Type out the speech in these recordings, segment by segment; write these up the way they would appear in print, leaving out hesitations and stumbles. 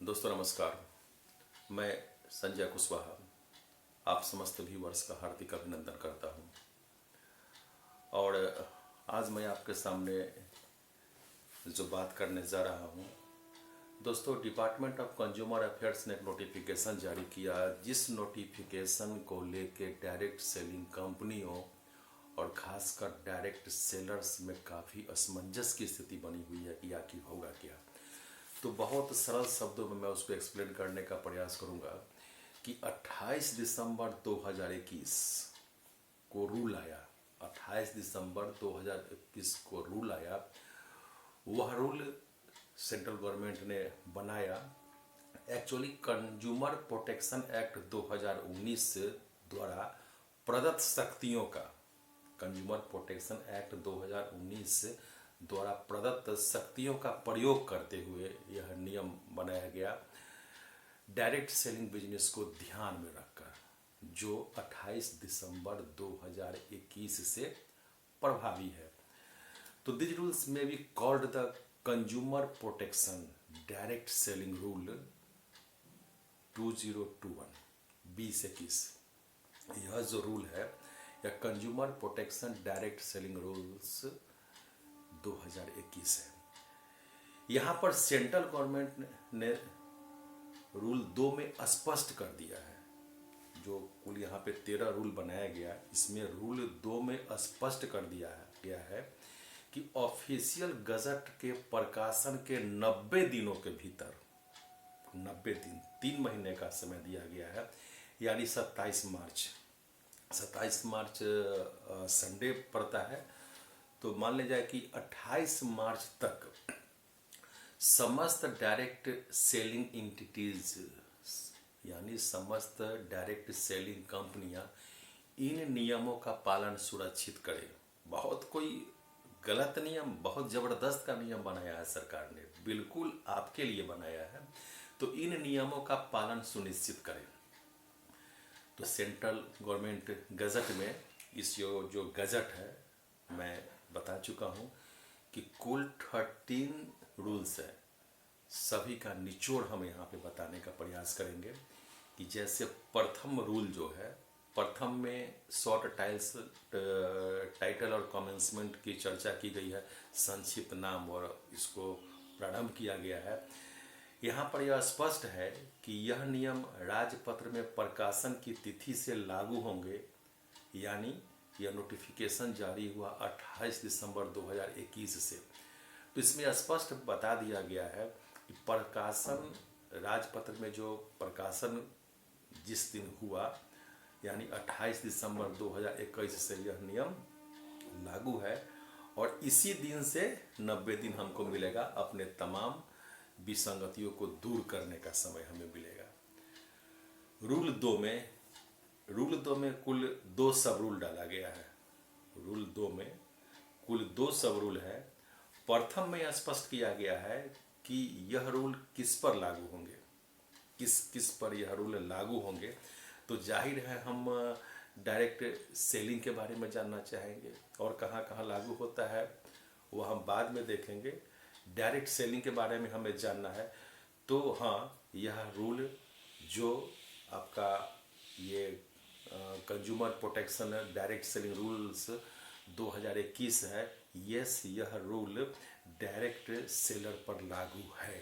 दोस्तों नमस्कार। मैं संजय कुशवाहा आप समस्त व्यूअर्स का हार्दिक अभिनंदन करता हूं। और आज मैं आपके सामने जो बात करने जा रहा हूं, दोस्तों डिपार्टमेंट ऑफ कंज्यूमर अफेयर्स ने एक नोटिफिकेशन जारी किया, जिस नोटिफिकेशन को लेके डायरेक्ट सेलिंग कंपनियों और खासकर डायरेक्ट सेलर्स में काफ़ी असमंजस की स्थिति बनी हुई है कि आखिर होगा क्या। तो बहुत सरल शब्दों में मैं उसको एक्सप्लेन करने का प्रयास करूंगा कि 28 दिसंबर 2021 को रूल आया। 28 दिसंबर 2021 को रूल आया। वह रूल सेंट्रल गवर्नमेंट ने बनाया। एक्चुअली कंज्यूमर प्रोटेक्शन एक्ट 2019 द्वारा प्रदत्त शक्तियों का, कंज्यूमर प्रोटेक्शन एक्ट 2019 द्वारा प्रदत्त शक्तियों का प्रयोग करते हुए यह नियम बनाया गया, डायरेक्ट सेलिंग बिजनेस को ध्यान में रखकर, जो 28 दिसंबर 2021 से प्रभावी है। तो दिस रूल्स में be called the consumer protection direct selling rule 2021 2021। यह जो रूल है या consumer protection direct selling rules 2021 है। यहाँ पर सेंट्रल गवर्नमेंट ने रूल 2 में स्पष्ट कर दिया है। जो कुल यहाँ पे 13 रूल बनाया गया, इसमें रूल 2 में स्पष्ट कर दिया गया है कि ऑफिशियल गजट के प्रकाशन के 90 दिनों के भीतर, 90 दिन 3 महीने का समय दिया गया है, यानी 27 मार्च संडे पड़ता है। तो मान लिया जाए कि 28 मार्च तक समस्त डायरेक्ट सेलिंग एंटिटीज यानी समस्त डायरेक्ट सेलिंग कंपनियां इन नियमों का पालन सुरक्षित करें। बहुत कोई गलत नियम, बहुत ज़बरदस्त का नियम बनाया है सरकार ने, बिल्कुल आपके लिए बनाया है। तो इन नियमों का पालन सुनिश्चित करें। तो सेंट्रल गवर्नमेंट गजट में इस जो गजट है, मैं बता चुका हूँ कि कुल 13 रूल्स है। सभी का निचोड़ हम यहाँ पे बताने का प्रयास करेंगे कि जैसे प्रथम रूल जो है, प्रथम में शॉर्ट टाइटल और कमेंसमेंट की चर्चा की गई है, संक्षिप्त नाम और इसको प्रारंभ किया गया है। यहाँ पर यह स्पष्ट है कि यह नियम राजपत्र में प्रकाशन की तिथि से लागू होंगे, यानी यह नोटिफिकेशन जारी हुआ 28 दिसंबर 2021 से। तो इसमें स्पष्ट बता दिया गया है कि प्रकाशन, राजपत्र में जो प्रकाशन जिस दिन हुआ, यानी 28 दिसंबर 2021 से यह नियम लागू है। और इसी दिन से 90 दिन हमको मिलेगा अपने तमाम विसंगतियों को दूर करने का समय हमें मिलेगा। रूल 2 में कुल 2 सब रूल डाला गया है। रूल 2 में कुल 2 सब रूल है। प्रथम में यह स्पष्ट किया गया है कि यह रूल किस पर लागू होंगे, किस पर यह रूल लागू होंगे। तो जाहिर है हम डायरेक्ट सेलिंग के बारे में जानना चाहेंगे और कहाँ कहाँ लागू होता है वह हम बाद में देखेंगे। डायरेक्ट सेलिंग के बारे में हमें जानना है। तो हाँ, यह रूल जो आपका ये consumer protection direct selling rules 2021 है, यस, यह रूल डायरेक्ट सेलर पर लागू है।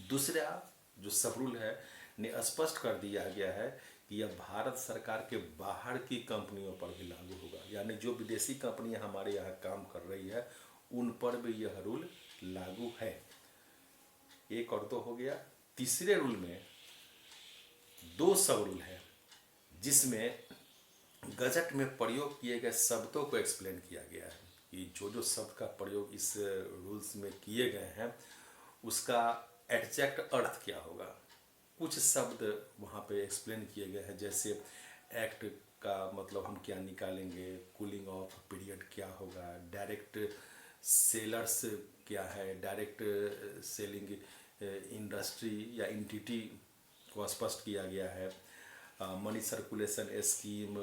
दूसरा जो सब रूल है ने स्पष्ट कर दिया गया है कि यह भारत सरकार के बाहर की कंपनियों पर भी लागू होगा, यानी जो विदेशी कंपनियां हमारे यहाँ काम कर रही है उन पर भी यह रूल लागू है। 1 और 2 हो गया। तीसरे रूल में 2 सब रूल है, जिसमें गजट में प्रयोग किए गए शब्दों को एक्सप्लेन किया गया है कि जो शब्द का प्रयोग इस रूल्स में किए गए हैं उसका एग्जैक्ट अर्थ क्या होगा। कुछ शब्द वहाँ पे एक्सप्लेन किए गए हैं, जैसे एक्ट का मतलब हम क्या निकालेंगे, कूलिंग ऑफ पीरियड क्या होगा, डायरेक्ट सेलर्स क्या है, डायरेक्ट सेलिंग इंडस्ट्री या एंटिटी को स्पष्ट किया गया है। Money circulation scheme,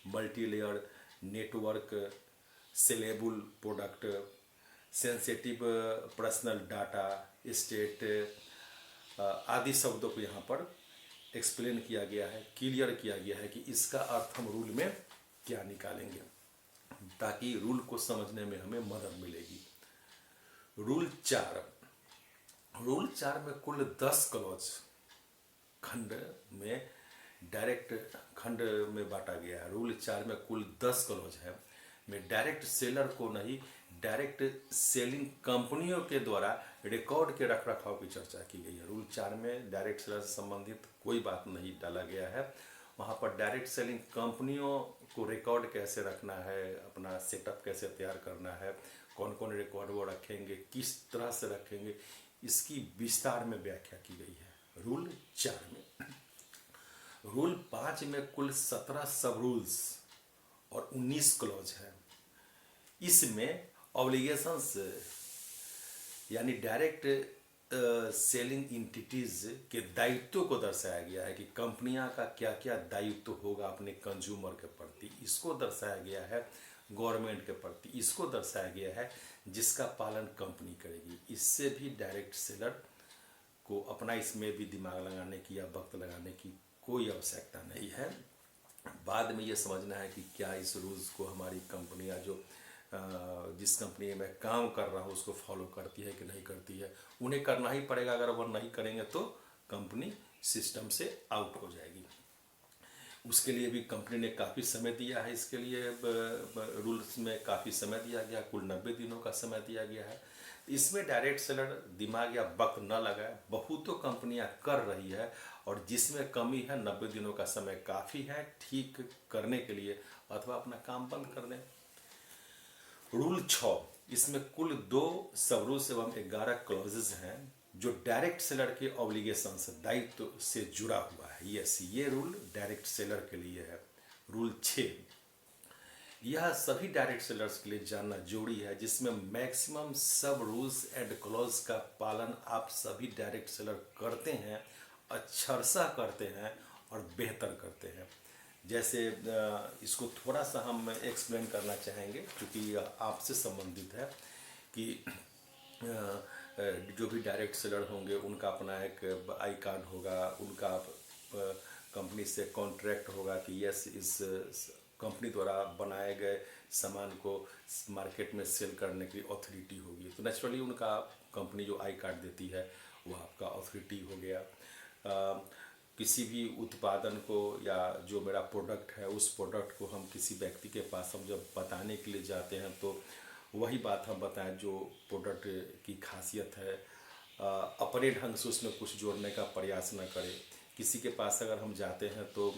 multi layer network, saleable product, sensitive personal data, state आदि शब्दों को यहाँ पर एक्सप्लेन किया गया है, क्लियर किया गया है कि इसका अर्थ हम रूल में क्या निकालेंगे, ताकि रूल को समझने में हमें मदद मिलेगी। रूल 4 में कुल 10 क्लॉज खंड में डायरेक्ट खंड में बांटा गया है। रूल 4 में कुल 10 क्लॉज है। में डायरेक्ट सेलर को नहीं, डायरेक्ट सेलिंग कंपनियों के द्वारा रिकॉर्ड के रख रखाव की चर्चा की गई है। रूल 4 में डायरेक्ट सेलर से संबंधित कोई बात नहीं डाला गया है। वहाँ पर डायरेक्ट सेलिंग कंपनियों को रिकॉर्ड कैसे रखना है, अपना सेटअप कैसे तैयार करना है, कौन कौन रिकॉर्ड वो रखेंगे, किस तरह से रखेंगे, इसकी विस्तार में व्याख्या की गई है रूल 4 में। रूल 5 में कुल 17 सब रूल्स और 19 क्लॉज है। इसमें ऑब्लिगेशंस यानी डायरेक्ट सेलिंग इंटिटीज के दायित्वों को दर्शाया गया है कि कंपनियां का क्या क्या दायित्व होगा अपने कंज्यूमर के प्रति, इसको दर्शाया गया है। गवर्नमेंट के प्रति इसको दर्शाया गया है, जिसका पालन कंपनी करेगी। इससे भी डायरेक्ट सेलर को अपना इसमें भी दिमाग लगाने की या वक्त लगाने की कोई आवश्यकता नहीं है। बाद में ये समझना है कि क्या इस रूल्स को हमारी कंपनियां जो जिस कंपनी में काम कर रहा हूँ उसको फॉलो करती है कि नहीं करती है। उन्हें करना ही पड़ेगा, अगर वो नहीं करेंगे तो कंपनी सिस्टम से आउट हो जाएगी। उसके लिए भी कंपनी ने काफ़ी समय दिया है। इसके लिए रूल्स में काफ़ी समय दिया गया, कुल 90 दिनों का समय दिया गया है। इसमें डायरेक्ट सेलर दिमाग या वक्त न लगाए, बहुतों कंपनियां कर रही है और जिसमें कमी है 90 दिनों का समय काफ़ी है ठीक करने के लिए, अथवा अपना काम बंद कर दें। रूल 6, इसमें कुल 2 सब रूल्स एवं 11 क्लॉजेज हैं जो डायरेक्ट सेलर के ऑब्लिगेशन से, दायित्व से जुड़ा हुआ है। यस, ये रूल डायरेक्ट सेलर के लिए है। रूल 6, यह सभी डायरेक्ट सेलर्स के लिए जानना जरूरी है, जिसमें मैक्सिमम सब रूल्स एंड क्लॉज का पालन आप सभी डायरेक्ट सेलर करते हैं, अक्षरशः करते हैं और बेहतर करते हैं। जैसे इसको थोड़ा सा हम एक्सप्लेन करना चाहेंगे क्योंकि आपसे संबंधित है कि जो भी डायरेक्ट सेलर होंगे उनका अपना एक आई कार्ड होगा, उनका कंपनी से कॉन्ट्रैक्ट होगा कि यस इस कंपनी द्वारा बनाए गए सामान को मार्केट में सेल करने की अथॉरिटी होगी। तो नेचुरली उनका कंपनी जो आई कार्ड देती है वो आपका अथॉरिटी हो गया। किसी भी उत्पादन को या जो मेरा प्रोडक्ट है उस प्रोडक्ट को हम किसी व्यक्ति के पास हम जब बताने के लिए जाते हैं तो वही बात हम बताएं जो प्रोडक्ट की खासियत है, अपने ढंग से उसमें कुछ जोड़ने का प्रयास न करें। किसी के पास अगर हम जाते हैं तो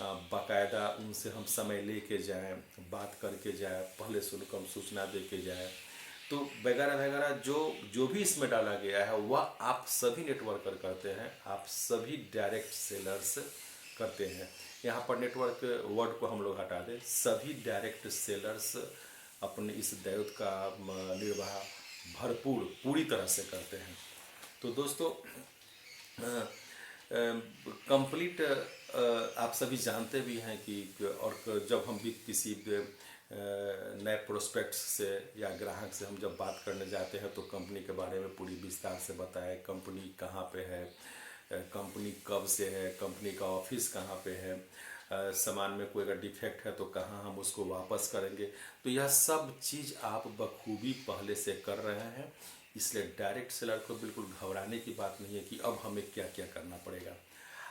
बाकायदा उनसे हम समय ले के जाएँ, बात करके जाएँ, पहले से उनको हम सूचना दे के जाएँ। तो वगैरह वगैरह जो भी इसमें डाला गया है वह आप सभी नेटवर्कर करते हैं, आप सभी डायरेक्ट सेलर्स करते हैं। यहाँ पर नेटवर्क वर्ड को हम लोग हटा दें, सभी डायरेक्ट सेलर्स अपने इस दायित्व का निर्वाह पूरी तरह से करते हैं। तो दोस्तों कंप्लीट आप सभी जानते भी हैं कि और जब हम भी किसी नए प्रोस्पेक्ट्स से या ग्राहक से हम जब बात करने जाते हैं तो कंपनी के बारे में पूरी विस्तार से बताएं, कंपनी कहाँ पे है, कंपनी कब से है, कंपनी का ऑफिस कहाँ पे है, सामान में कोई अगर डिफेक्ट है तो कहाँ हम उसको वापस करेंगे। तो यह सब चीज़ आप बखूबी पहले से कर रहे हैं, इसलिए डायरेक्ट सेलर को बिल्कुल घबराने की बात नहीं है कि अब हमें क्या क्या करना पड़ेगा।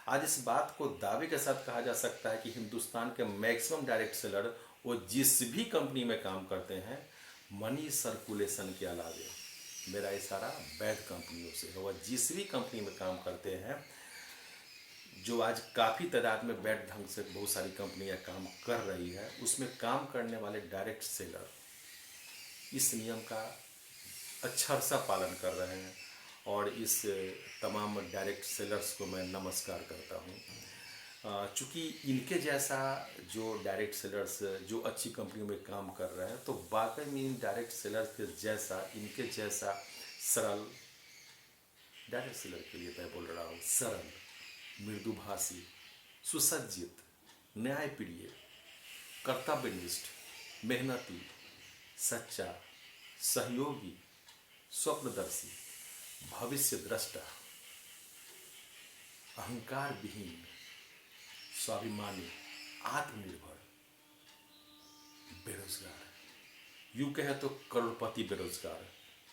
आज इस बात को दावे के साथ कहा जा सकता है कि हिंदुस्तान के मैक्सिमम डायरेक्ट सेलर वो जिस भी कंपनी में काम करते हैं मनी सर्कुलेशन के अलावे, मेरा इशारा वैध कंपनियों से है, वह जिस भी कंपनी में काम करते हैं, जो आज काफ़ी तादाद में वैध ढंग से बहुत सारी कंपनियां काम कर रही है, उसमें काम करने वाले डायरेक्ट सेलर इस नियम का अक्षरशः पालन कर रहे हैं और इस तमाम डायरेक्ट सेलर्स को मैं नमस्कार करता हूँ। चूँकि इनके जैसा जो डायरेक्ट सेलर्स जो अच्छी कंपनियों में काम कर रहे हैं, तो वाकई में इन डायरेक्ट सेलर्स के जैसा, इनके जैसा सरल डायरेक्ट सेलर के लिए मैं बोल रहा हूँ, सरल, मृदुभाषी, सुसज्जित, न्यायप्रिय, कर्तव्यनिष्ठ, मेहनती, सच्चा, सहयोगी, स्वप्नदर्शी, भविष्य दृष्टा, अहंकार विहीन, स्वाभिमानी, आत्मनिर्भर बेरोजगार, यूं कहे तो करोड़पति बेरोजगार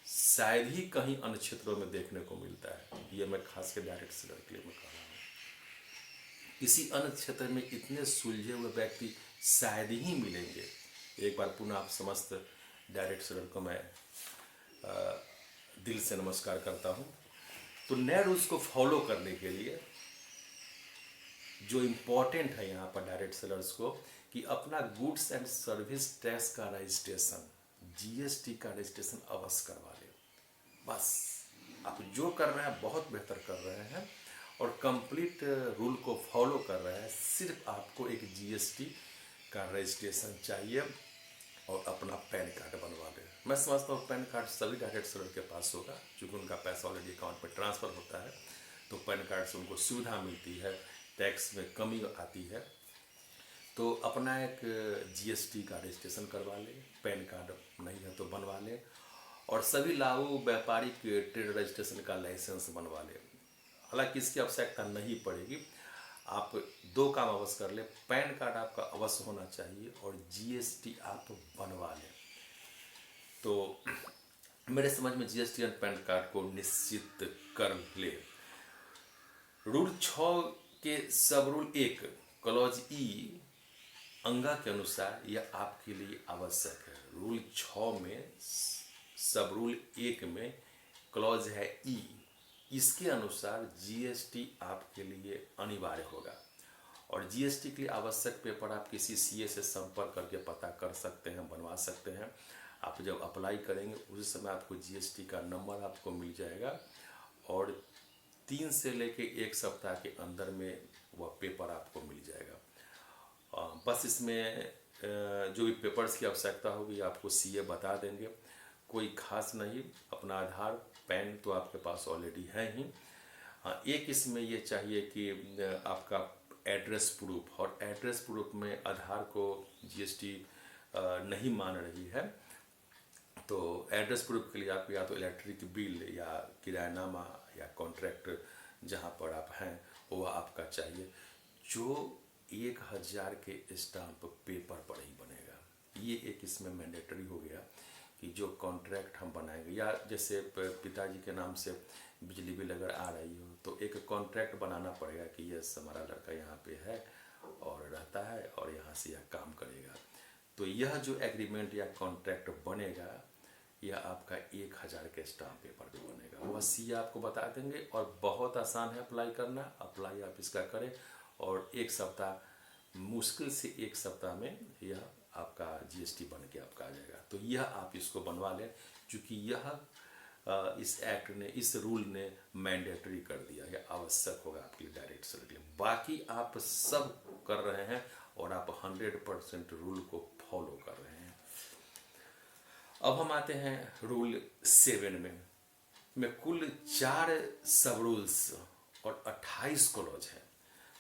शायद ही कहीं अन्य क्षेत्रों में देखने को मिलता है। ये मैं खास के डायरेक्ट सेलर के लिए मैं कह रहा हूँ। किसी अन्य क्षेत्र में इतने सुलझे हुए व्यक्ति शायद ही मिलेंगे। एक बार पुनः आप समस्त डायरेक्ट सेलर को मैं दिल से नमस्कार करता हूँ। तो नए रूल्स को फॉलो करने के लिए जो इम्पोर्टेंट है यहाँ पर डायरेक्ट सेलर्स को, कि अपना गुड्स एंड सर्विस टैक्स का रजिस्ट्रेशन, जीएसटी का रजिस्ट्रेशन अवश्य करवा लें। बस आप जो कर रहे हैं बहुत बेहतर कर रहे हैं और कंप्लीट रूल को फॉलो कर रहे हैं। सिर्फ आपको एक जीएसटी का रजिस्ट्रेशन चाहिए और अपना पैन कार्ड बनवा लें। मैं समझता हूँ पैन कार्ड सभी डायरेक्ट सेलर के पास होगा, क्योंकि उनका पैसा ऑलरेडी अकाउंट में ट्रांसफ़र होता है, तो पैन कार्ड से उनको सुविधा मिलती है, टैक्स में कमी आती है। तो अपना एक जीएसटी का रजिस्ट्रेशन करवा लें, पैन कार्ड नहीं है तो बनवा लें, और सभी लागू व्यापारिक ट्रेड रजिस्ट्रेशन का लाइसेंस बनवा लें। हालांकि इसकी आवश्यकता नहीं पड़ेगी, आप दो काम अवश्य कर लें, पैन कार्ड आपका अवश्य होना चाहिए और जीएसटी आप बनवा लें। तो मेरे समझ में जीएसटी और पैन कार्ड को निश्चित कर ले। रूल 6 के सब रूल 1 क्लॉज ई अंगा के अनुसार यह आपके लिए आवश्यक है। रूल 6 में सब रूल 1 में क्लॉज है ई, इसके अनुसार जीएसटी आपके लिए अनिवार्य होगा। और जीएसटी के लिए आवश्यक पेपर आप किसी सीए से संपर्क करके पता कर सकते हैं, बनवा सकते हैं। आप जब अप्लाई करेंगे उस समय आपको जीएसटी का नंबर आपको मिल जाएगा और 3 से लेके 1 सप्ताह के अंदर में वह पेपर आपको मिल जाएगा। बस इसमें जो भी पेपर्स की आवश्यकता होगी आपको सीए बता देंगे, कोई खास नहीं। अपना आधार पैन तो आपके पास ऑलरेडी है ही। हाँ, एक इसमें ये चाहिए कि आपका एड्रेस प्रूफ, और एड्रेस प्रूफ में आधार को जीएसटी नहीं मान रही है, तो एड्रेस प्रूफ के लिए आप या तो इलेक्ट्रिक बिल या किरायानामा या कॉन्ट्रैक्ट जहाँ पर आप हैं वो आपका चाहिए, जो 1000 के स्टाम्प पेपर पर ही बनेगा। ये एक इसमें मैंडेटरी हो गया कि जो कॉन्ट्रैक्ट हम बनाएंगे, या जैसे पिताजी के नाम से बिजली बिल अगर आ रही हो तो एक कॉन्ट्रैक्ट बनाना पड़ेगा कि यस हमारा लड़का यहाँ पे है और रहता है और यहाँ से यह काम करेगा। तो यह जो एग्रीमेंट या कॉन्ट्रैक्ट बनेगा यह आपका 1000 के स्टाम्प पेपर पे बनेगा। वह सीए आपको बता देंगे और बहुत आसान है अप्लाई करना। अप्लाई आप इसका करें और 1 सप्ताह, मुश्किल से 1 सप्ताह में यह आपका जीएसटी बन के आपका आ जाएगा। तो यह आप इसको बनवा लें, क्योंकि यह इस एक्ट ने, इस रूल ने मैंडेटरी कर दिया, यह आवश्यक होगा आपके लिए डायरेक्ट सेलर के लिए। बाकी आप सब कर रहे हैं और आप 100% रूल को फॉलो कर रहे हैं। अब हम आते हैं रूल 7 में कुल 4 सब रूल्स और 28 क्लॉज है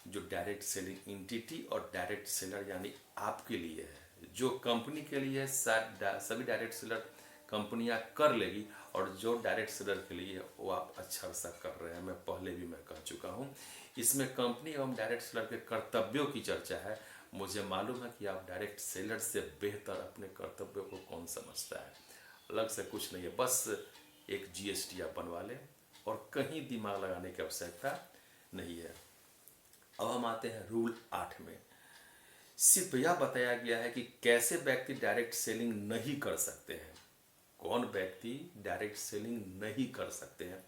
जो डायरेक्ट सेलिंग एंटिटी और डायरेक्ट सेलर यानी आपके लिए है। जो कंपनी के लिए सभी डायरेक्ट सेलर कंपनियां कर लेगी, और जो डायरेक्ट सेलर के लिए वो आप अच्छा सा कर रहे हैं, मैं पहले भी मैं कह चुका हूं। इसमें कंपनी एवं डायरेक्ट सेलर के कर्तव्यों की चर्चा है। मुझे मालूम है कि आप डायरेक्ट सेलर से बेहतर अपने कर्तव्यों को कौन समझता है। अलग से कुछ नहीं है, बस एक जीएसटी आप बनवा लें और कहीं दिमाग लगाने की आवश्यकता नहीं है। अब हम आते हैं रूल 8 में। सिर्फ यह बताया गया है कि कैसे व्यक्ति डायरेक्ट सेलिंग नहीं कर सकते हैं, कौन व्यक्ति डायरेक्ट सेलिंग नहीं कर सकते हैं।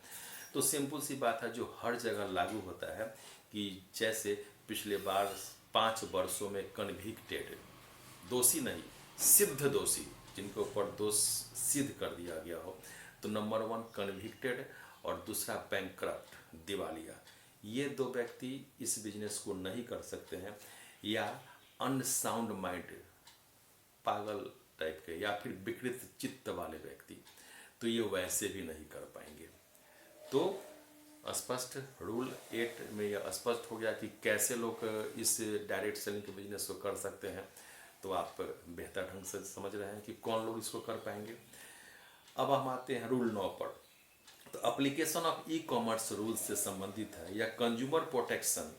तो सिंपल सी बात है जो हर जगह लागू होता है कि जैसे पिछले बार 5 वर्षों में कन्विक्टेड, दोषी नहीं सिद्ध दोषी, जिनके ऊपर दोष सिद्ध कर दिया गया हो, तो नंबर 1 कन्विक्टेड और दूसरा बैंकक्रप्ट, दिवालिया। ये 2 व्यक्ति इस बिजनेस को नहीं कर सकते हैं। या अनसाउंड माइंड, पागल टाइप के या फिर विकृत चित्त वाले व्यक्ति, तो ये वैसे भी नहीं कर पाएंगे। तो स्पष्ट रूल 8 में यह स्पष्ट हो गया कि कैसे लोग इस डायरेक्ट सेलिंग के बिजनेस को कर सकते हैं। तो आप बेहतर ढंग से समझ रहे हैं कि कौन लोग इसको कर पाएंगे। अब हम आते हैं रूल 9 पर। तो application of e commerce rule से संबंधित है, या consumer protection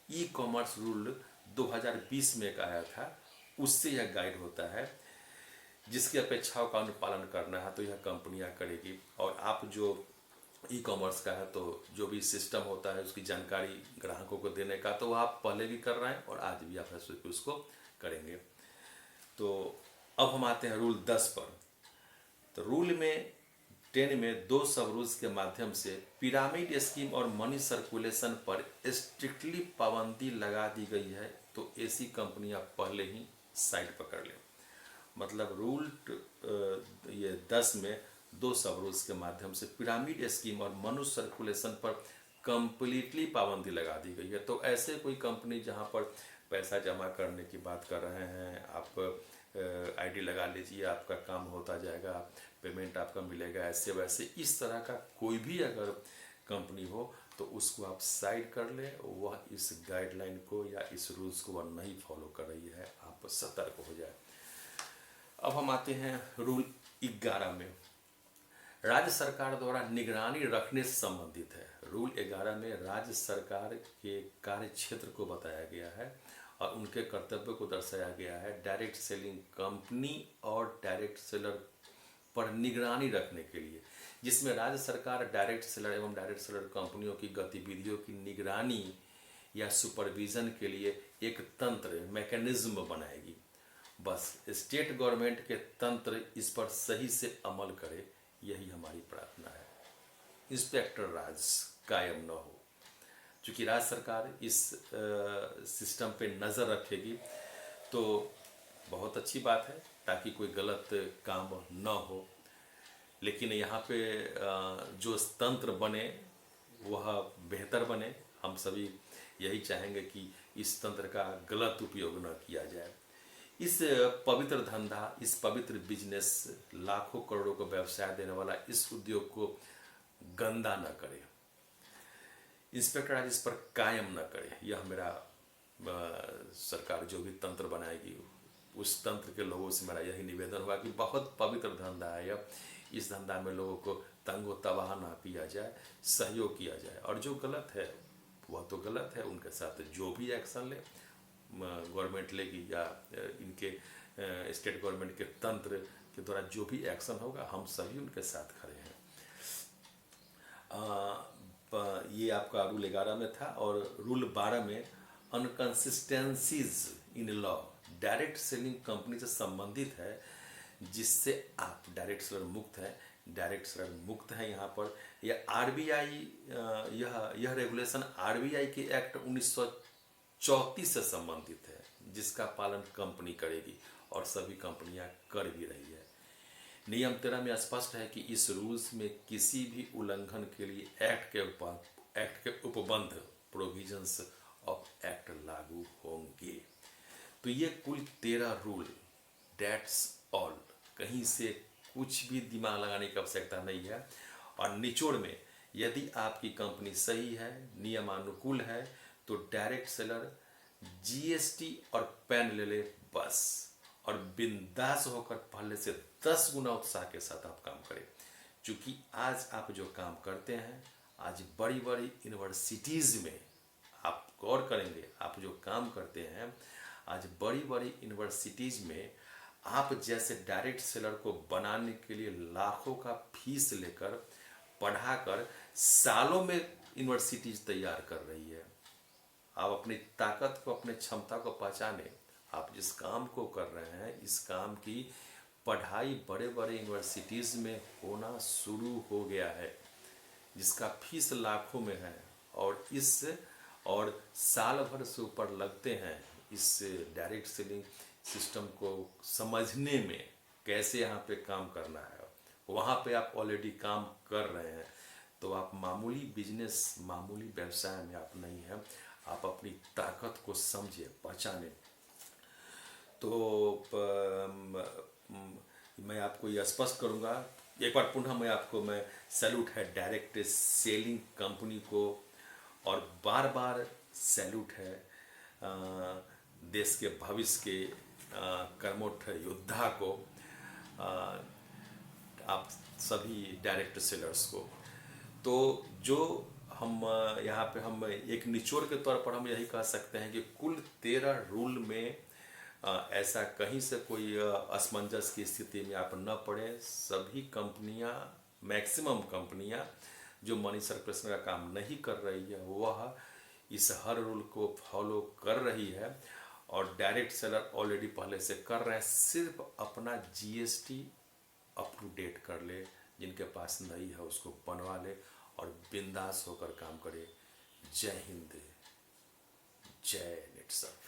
e commerce rule 2020 में एक आया था, उससे यह गाइड होता है। जिसकी अपेक्षाओं का अनुपालन करना है तो यह कंपनियां करेगी। और आप जो ई कॉमर्स का है तो जो भी सिस्टम होता है उसकी जानकारी ग्राहकों को देने का, तो आप पहले भी कर रहे हैं और आज भी आप उसको करेंगे। तो अब हम आते हैं रूल 10 पर। तो रूल में 10 में 2 सब रूल्स के माध्यम से पिरामिड स्कीम और मनी सर्कुलेशन पर स्ट्रिक्टली पाबंदी लगा दी गई है। तो ऐसी कंपनियां पहले ही साइड पकड़ लें। मतलब रूल ये 10 में 2 सब रूल्स के माध्यम से पिरामिड स्कीम और मनी सर्कुलेशन पर कंप्लीटली पाबंदी लगा दी गई है। तो ऐसे कोई कंपनी जहां पर पैसा जमा करने की बात कर रहे हैं, आप आईडी लगा लीजिए, आपका काम होता जाएगा, पेमेंट आपका मिलेगा, ऐसे वैसे इस तरह का कोई भी अगर कंपनी हो तो उसको आप साइड कर ले। वह इस गाइडलाइन को या इस रूल्स को वह नहीं फॉलो कर रही है, आप सतर्क हो जाए। अब हम आते हैं रूल 11 में, राज्य सरकार द्वारा निगरानी रखने से संबंधित है। रूल 11 में राज्य सरकार के कार्य क्षेत्र को बताया गया है और उनके कर्तव्य को दर्शाया गया है। डायरेक्ट सेलिंग कंपनी और डायरेक्ट सेलर पर निगरानी रखने के लिए, जिसमें राज्य सरकार डायरेक्ट सेलर एवं डायरेक्ट सेलर कंपनियों की गतिविधियों की निगरानी या सुपरविजन के लिए एक तंत्र मैकेनिज्म बनाएगी। बस स्टेट गवर्नमेंट के तंत्र इस पर सही से अमल करे, यही हमारी प्रार्थना है। इंस्पेक्टर राज कायम न हो। चूँकि राज्य सरकार इस सिस्टम पे नज़र रखेगी तो बहुत अच्छी बात है, ताकि कोई गलत काम न हो। लेकिन यहाँ पे जो तंत्र बने वह बेहतर बने। हम सभी यही चाहेंगे कि इस तंत्र का गलत उपयोग न किया जाए। इस पवित्र धंधा, इस पवित्र बिजनेस, लाखों करोड़ों को व्यवसाय देने वाला इस उद्योग को गंदा न करे। इंस्पेक्टर आज इस पर कायम न करे। यह मेरा सरकार जो भी तंत्र बनाएगी उस तंत्र के लोगों से मेरा यही निवेदन होगा कि बहुत पवित्र धंधा है यह, इस धंधा में लोगों को तंगो तबाह ना किया जाए, सहयोग किया जाए। और जो गलत है वह तो गलत है, उनके साथ जो भी एक्शन ले गवर्नमेंट लेगी या इनके स्टेट गवर्नमेंट के तंत्र के द्वारा जो भी एक्शन होगा हम सभी उनके साथ खड़े हैं। ये आपका रूल 11 में था। और रूल 12 में inconsistencies in law direct selling company से संबंधित है, जिससे आप डायरेक्ट सेलर मुक्त है। डायरेक्ट सेलर मुक्त है यहाँ पर। यह आरबीआई यह रेगुलेशन आरबीआई के एक्ट 1934 से संबंधित है, जिसका पालन कंपनी करेगी और सभी कंपनियां कर भी रही है। नियम 13 में स्पष्ट है कि इस रूल्स में किसी भी उल्लंघन के लिए एक्ट के उपबंध प्रोविजंस ऑफ एक्ट लागू होंगे। तो ये कुल 13 रूल, डेट्स ऑल, कहीं से कुछ भी दिमाग लगाने की आवश्यकता नहीं है। और निचोड़ में यदि आपकी कंपनी सही है, नियमानुकूल है, तो डायरेक्ट सेलर जीएसटी और पैन ले ले बस, और बिंदास होकर पहले से 10 गुना उत्साह के साथ आप काम करें। क्योंकि आज आप जो काम करते हैं, आज बड़ी बड़ी यूनिवर्सिटीज़ में आप गौर करेंगे, आप जो काम करते हैं आज बड़ी बड़ी यूनिवर्सिटीज़ में आप जैसे डायरेक्ट सेलर को बनाने के लिए लाखों का फीस लेकर पढ़ाकर सालों में यूनिवर्सिटीज तैयार कर रही है। आप अपनी ताकत को, अपने क्षमता को पहचाने। आप जिस काम को कर रहे हैं, इस काम की पढ़ाई बड़े बड़े यूनिवर्सिटीज़ में होना शुरू हो गया है, जिसका फीस लाखों में है। और साल भर से ऊपर लगते हैं इस डायरेक्ट सेलिंग सिस्टम को समझने में, कैसे यहाँ पे काम करना है। वहाँ पे आप ऑलरेडी काम कर रहे हैं, तो आप मामूली बिजनेस, मामूली व्यवसाय में आप नहीं हैं। आप अपनी ताकत को समझिए, पहचाने। तो मैं आपको यह स्पष्ट करूँगा एक बार पुनः, मैं सैल्यूट है डायरेक्ट सेलिंग कंपनी को, और बार बार सैल्यूट है देश के भविष्य के कर्मठ योद्धा को, आप सभी डायरेक्ट सेलर्स को। तो जो हम यहाँ पे हम एक निचोड़ के तौर पर हम यही कह सकते हैं कि कुल 13 रूल में ऐसा कहीं से कोई असमंजस की स्थिति में आप न पड़े। सभी कंपनियां, मैक्सिमम कंपनियां जो मनी सर्कुलेशन का काम नहीं कर रही है वह इस हर रूल को फॉलो कर रही है, और डायरेक्ट सेलर ऑलरेडी पहले से कर रहे हैं। सिर्फ अपना जीएसटी अप टू डेट कर ले, जिनके पास नहीं है उसको बनवा ले और बिंदास होकर काम करे। जय हिंद, जय नेटसर्फ।